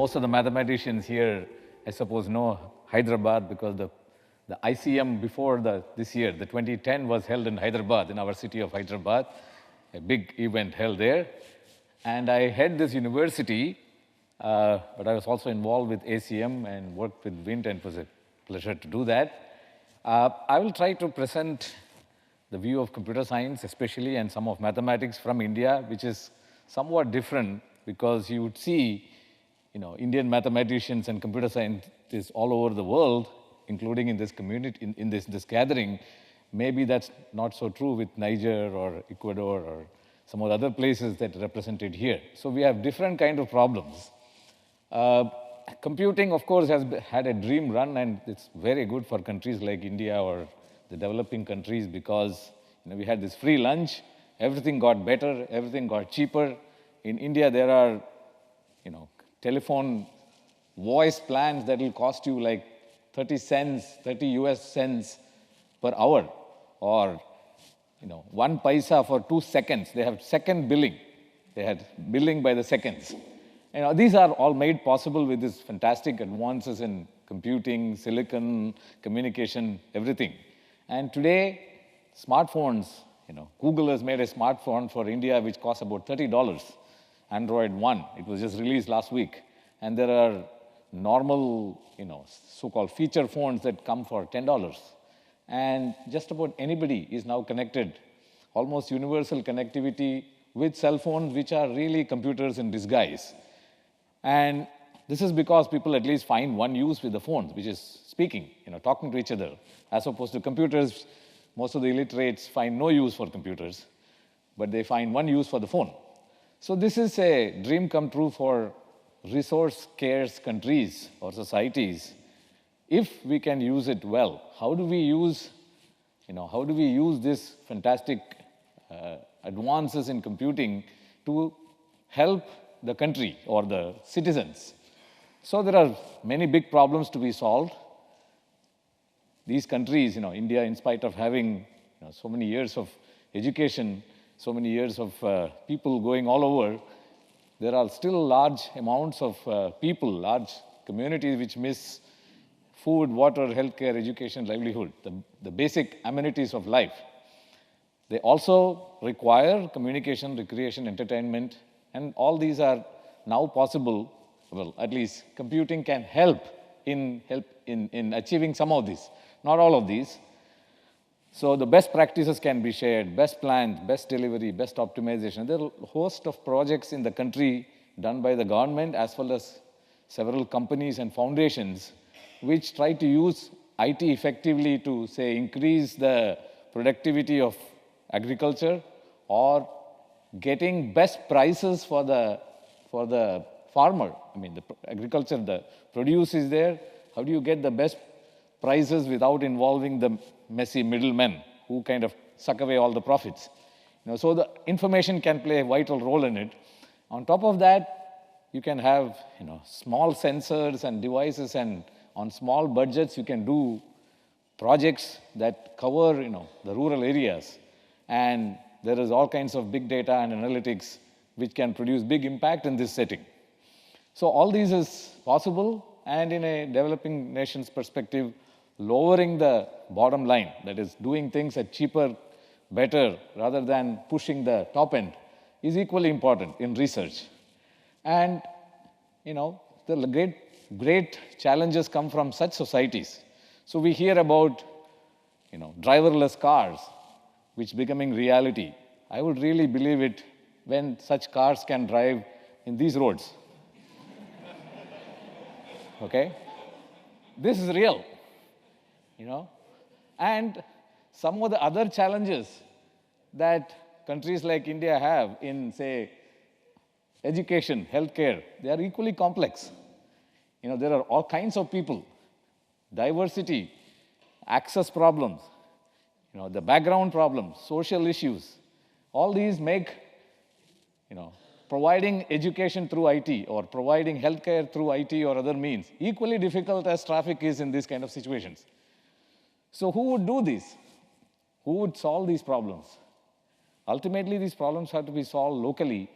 most of the mathematicians here, I suppose, know Hyderabad because the ICM before this year, the 2010, was held in Hyderabad, in our city of Hyderabad, a big event held there. And I head this university, but I was also involved with ACM and worked with WINT, and it was a pleasure to do that. I will try to present the view of computer science, especially, and some of mathematics from India, which is somewhat different because you would see, Indian mathematicians and computer scientists all over the world, including in this community, in this gathering. Maybe that's not so true with Niger or Ecuador or some of the other places that are represented here. So we have different kind of problems. Computing, of course, has had a dream run, and it's very good for countries like India or the developing countries because we had this free lunch, everything got better, everything got cheaper. In India, there are telephone voice plans that will cost you like 30 US cents per hour, or 1 paisa for 2 seconds. They have second billing. They had billing by the seconds. These are all made possible with these fantastic advances in computing, silicon, communication, everything. And today, smartphones, Google has made a smartphone for India which costs about $30, Android One. It was just released last week. And there are normal, so-called feature phones that come for $10. And just about anybody is now connected, almost universal connectivity with cell phones, which are really computers in disguise. And this is because people at least find one use with the phones, which is speaking, talking to each other, as opposed to computers. Most of the illiterates find no use for computers, but they find one use for the phone. So this is a dream come true for resource-scarce countries or societies, if we can use it well. How do we use this fantastic advances in computing to help the country or the citizens? So there are many big problems to be solved. These countries, India, in spite of having so many years of education, so many years of people going all over, there are still large amounts of people, large communities which miss food, water, healthcare, education, livelihood, the basic amenities of life. They also require communication, recreation, entertainment, and all these are now possible. Well, at least computing can help in achieving some of these, not all of these. So the best practices can be shared, best plans, best delivery, best optimization. There are a host of projects in the country done by the government as well as several companies and foundations which try to use IT effectively to, say, increase the productivity of agriculture or getting best prices for the farmer. I mean, the agriculture, the produce is there. How do you get the best prices without involving the messy middlemen who kind of suck away all the profits? So the information can play a vital role in it. On top of that, you can have small sensors and devices, and on small budgets, you can do projects that cover the rural areas. And there is all kinds of big data and analytics which can produce big impact in this setting. So all these is possible, and in a developing nation's perspective, lowering the bottom line, that is doing things at cheaper, better, rather than pushing the top end, is equally important in research. And the great challenges come from such societies. So we hear about driverless cars, which becoming reality. I would really believe it when such cars can drive in these roads. Okay? This is real, And some of the other challenges that countries like India have in, say, education, healthcare, they are equally complex. There are all kinds of people, diversity, access problems, the background problems, social issues. All these make, providing education through IT or providing healthcare through IT or other means equally difficult as traffic is in these kind of situations. So who would do this? Who would solve these problems? Ultimately, these problems have to be solved locally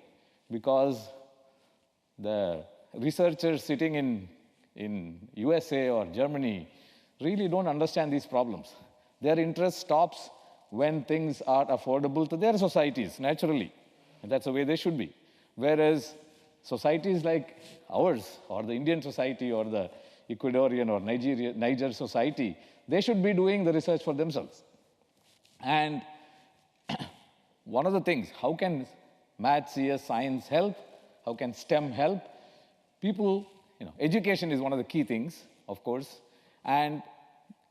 because the researchers sitting in USA or Germany really don't understand these problems. Their interest stops when things are affordable to their societies, naturally. And that's the way they should be. Whereas societies like ours, or the Indian society, or the Ecuadorian or Niger society, they should be doing the research for themselves. And one of the things, how can math, CS, science help? How can STEM help? People, education is one of the key things, of course, and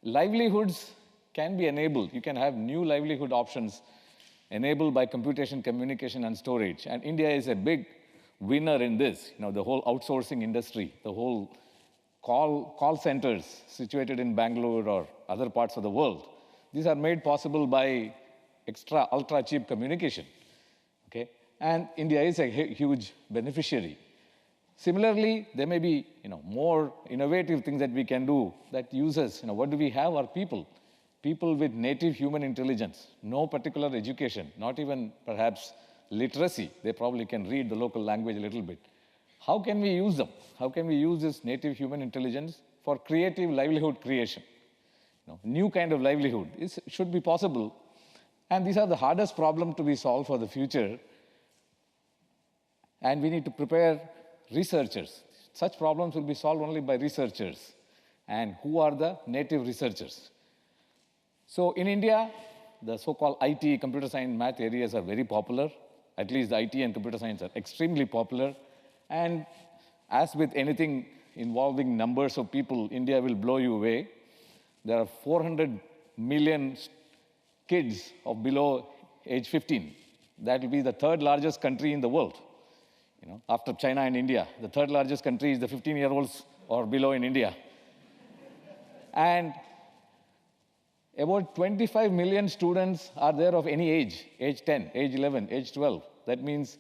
livelihoods can be enabled. You can have new livelihood options enabled by computation, communication, and storage. And India is a big winner in this. The whole outsourcing industry, the whole call centers situated in Bangalore or other parts of the world. These are made possible by extra, ultra cheap communication. Okay? And India is a huge beneficiary. Similarly, there may be more innovative things that we can do that uses, what do we have are people. People with native human intelligence, no particular education, not even perhaps literacy. They probably can read the local language a little bit. How can we use them? How can we use this native human intelligence for creative livelihood creation? New kind of livelihood. It should be possible. And these are the hardest problems to be solved for the future. And we need to prepare researchers. Such problems will be solved only by researchers. And who are the native researchers? So in India, the so-called IT, computer science, math areas are very popular. At least the IT and computer science are extremely popular. And as with anything involving numbers of people, India will blow you away. There are 400 million kids of below age 15. That will be the third largest country in the world. After China and India, the third largest country is the 15-year-olds or below in India. And about 25 million students are there of any age 10, age 11, age 12. That means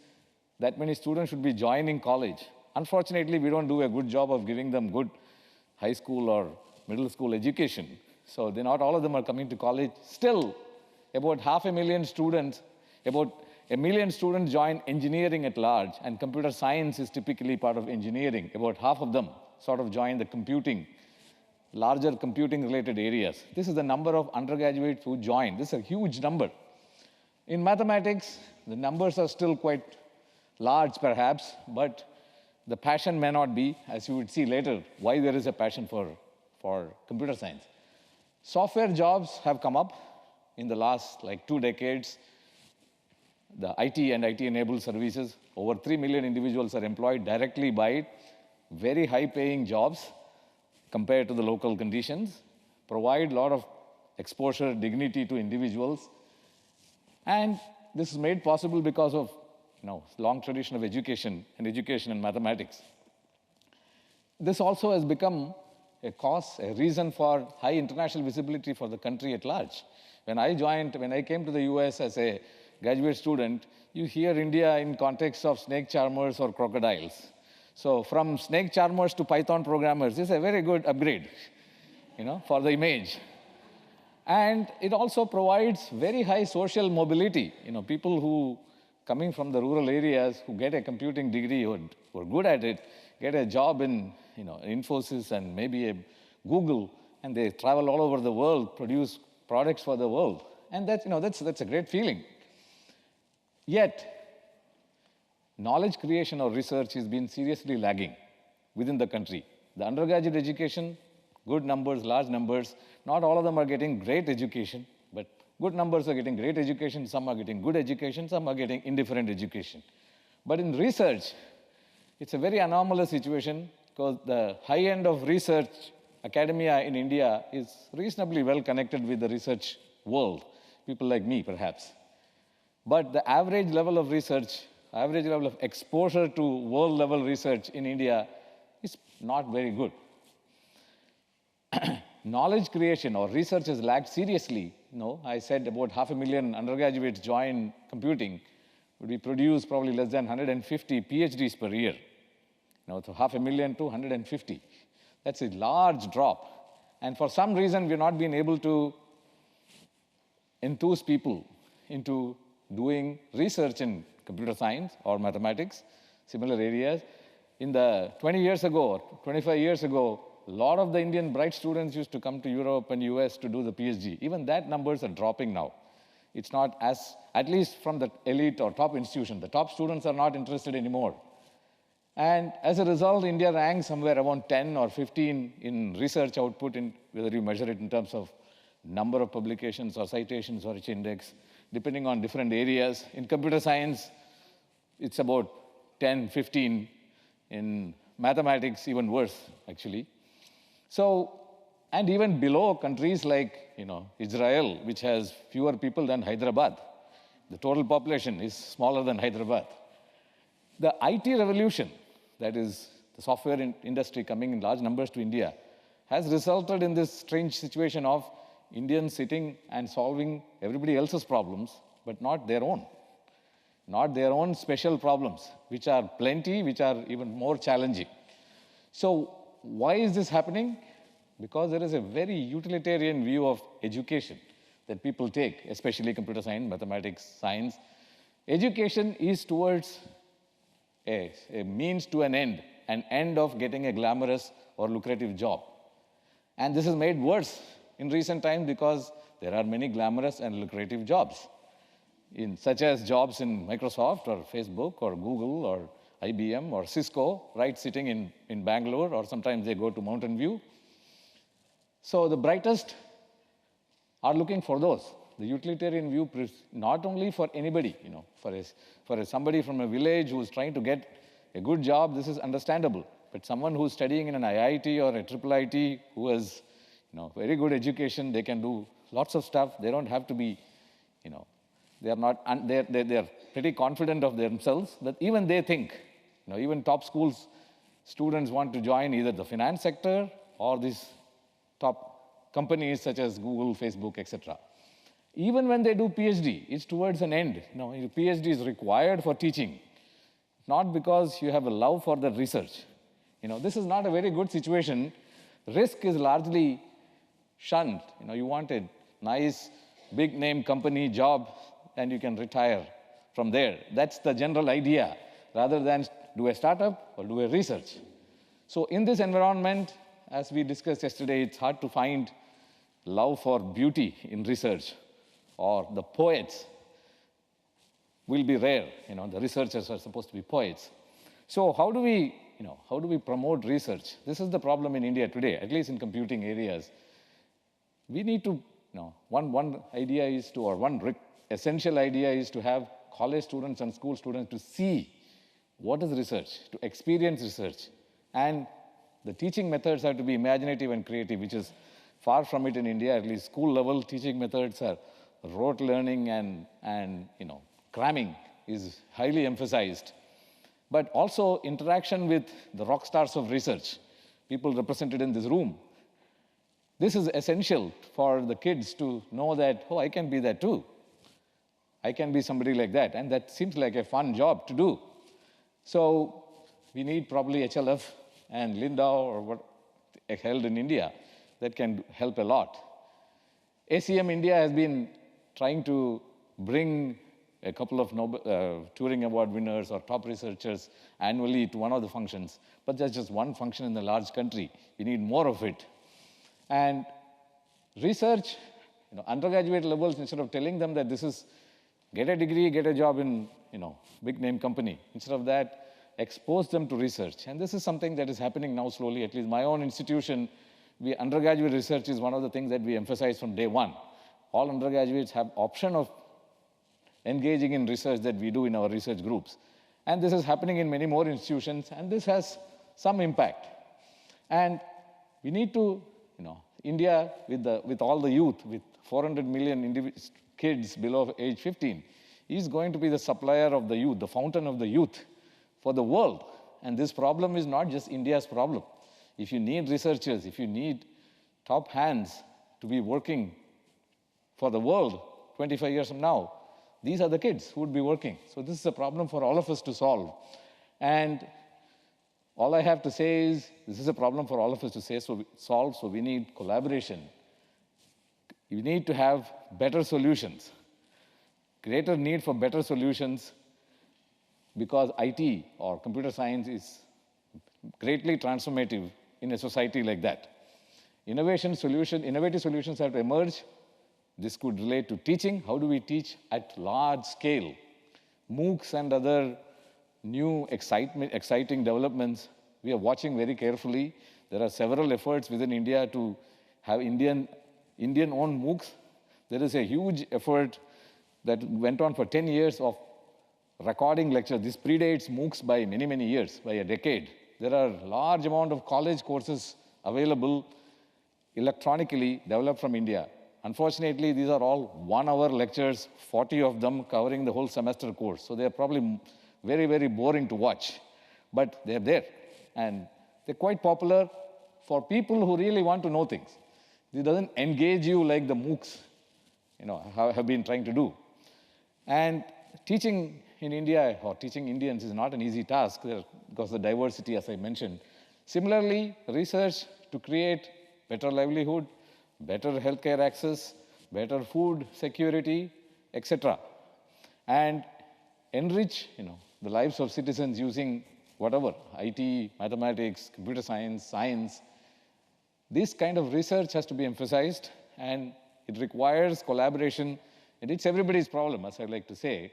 that many students should be joining college. Unfortunately, we don't do a good job of giving them good high school or middle school education. So not all of them are coming to college. Still, about 500,000 students, about 1 million students join engineering at large, and computer science is typically part of engineering. About half of them sort of join the computing, larger computing-related areas. This is the number of undergraduates who join. This is a huge number. In mathematics, the numbers are still quite large, perhaps, but the passion may not be, as you would see later, why there is a passion for computer science. Software jobs have come up in the last 2 decades. The IT and IT-enabled services, over 3 million individuals are employed directly by it. Very high-paying jobs compared to the local conditions, provide a lot of exposure, dignity to individuals. And this is made possible because of long tradition of education and mathematics. This also has become a reason for high international visibility for the country at large. When I came to the US as a graduate student, you hear India in context of snake charmers or crocodiles. So from snake charmers to Python programmers is a very good upgrade, for the image. And it also provides very high social mobility. People who coming from the rural areas who get a computing degree or who are good at it, get a job in Infosys and maybe a Google, and they travel all over the world, produce products for the world. And that's a great feeling. Yet, knowledge creation or research has been seriously lagging within the country. The undergraduate education, good numbers, large numbers, not all of them are getting great education, but good numbers are getting great education, some are getting good education, some are getting indifferent education. But in research, it's a very anomalous situation because the high end of research academia in India is reasonably well connected with the research world, people like me perhaps. But the average level of research, average level of exposure to world level research in India is not very good. Knowledge creation or research has lagged seriously. I said about 500,000 undergraduates join computing. We produce probably less than 150 PhDs per year. So 500,000 to 150. That's a large drop. And for some reason, we've not been able to enthuse people into doing research in computer science or mathematics, similar areas. In the 20 years ago, 25 years ago, a lot of the Indian bright students used to come to Europe and US to do the PhD. Even that numbers are dropping now. It's not as, at least from the elite or top institution, the top students are not interested anymore. And as a result, India ranks somewhere around 10 or 15 in research output, in whether you measure it in terms of number of publications or citations or its index, depending on different areas. In computer science, it's about 10, 15. In mathematics, even worse, actually. So, and even below countries like, Israel, which has fewer people than Hyderabad. The total population is smaller than Hyderabad. The IT revolution, that is the software industry coming in large numbers to India, has resulted in this strange situation of Indians sitting and solving everybody else's problems, but not their own. Not their own special problems, which are plenty, which are even more challenging. So why is this happening? Because there is a very utilitarian view of education that people take, especially computer science, mathematics, science. Education is towards a means to an end of getting a glamorous or lucrative job. And this is made worse in recent times because there are many glamorous and lucrative jobs, such as jobs in Microsoft or Facebook or Google or IBM or Cisco, right, sitting in Bangalore, or sometimes they go to Mountain View. So the brightest are looking for those. The utilitarian view, not only for anybody, for somebody from a village who's trying to get a good job, this is understandable. But someone who's studying in an IIT or a triple IT, who has, very good education, they can do lots of stuff. They don't have to be, they're pretty confident of themselves, that even they think, even top schools, students want to join either the finance sector or these top companies such as Google, Facebook, etc. Even when they do PhD, it's towards an end. PhD is required for teaching, not because you have a love for the research. This is not a very good situation. Risk is largely shunned. You want a nice, big name company job, and you can retire from there. That's the general idea, rather than do a startup or do a research. So in this environment, as we discussed yesterday, it's hard to find love for beauty in research, or the poets will be rare. The researchers are supposed to be poets. So how do we promote research? This is the problem in India today, at least in computing areas. We need to, one idea is to, or one essential idea is to have college students and school students to see what is research, to experience research. And the teaching methods have to be imaginative and creative, which is far from it in India. At least school level teaching methods are rote learning and cramming is highly emphasized. But also interaction with the rock stars of research, people represented in this room. This is essential for the kids to know that, oh, I can be that too. I can be somebody like that. And that seems like a fun job to do. So we need probably HLF and Lindau or what held in India that can help a lot. ACM India has been trying to bring a couple of Turing Award winners or top researchers annually to one of the functions. But that's just one function in the large country. We need more of it. And research, undergraduate levels, instead of telling them that this is get a degree, get a job in, big name company, instead of that, expose them to research. And this is something that is happening now slowly. At least my own institution, undergraduate research is one of the things that we emphasize from day one. All undergraduates have option of engaging in research that we do in our research groups. And this is happening in many more institutions, and this has some impact. And we need to, India, with all the youth, with 400 million kids below age 15, is going to be the supplier of the youth, the fountain of the youth for the world. And this problem is not just India's problem. If you need researchers, if you need top hands to be working for the world 25 years from now, these are the kids who would be working. So this is a problem for all of us to solve. And all I have to say is, this is a problem for all of us to solve, so we need collaboration. We need to have better solutions, greater need for better solutions, because IT or computer science is greatly transformative in a society like that. Innovative solutions have to emerge. This could relate to teaching. How do we teach at large scale? MOOCs and other new exciting developments, we are watching very carefully. There are several efforts within India to have Indian-owned MOOCs. There is a huge effort that went on for 10 years of recording lectures. This predates MOOCs by many, many years, by a decade. There are large amount of college courses available electronically developed from India. Unfortunately, these are all 1-hour lectures, 40 of them covering the whole semester course. So they're probably very, very boring to watch, but they're there. And they're quite popular for people who really want to know things. This doesn't engage you like the MOOCs, have been trying to do. And teaching in India, or teaching Indians, is not an easy task because of the diversity, as I mentioned. Similarly, research to create better livelihood, better healthcare access, better food security, etc. And enrich, the lives of citizens using whatever, IT, mathematics, computer science. This kind of research has to be emphasized, and it requires collaboration, and it's everybody's problem, as I like to say.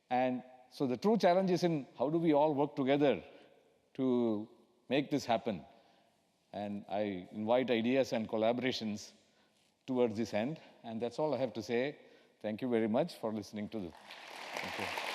And so the true challenge is in how do we all work together to make this happen? And I invite ideas and collaborations towards this end. And that's all I have to say. Thank you very much for listening to this. Thank you.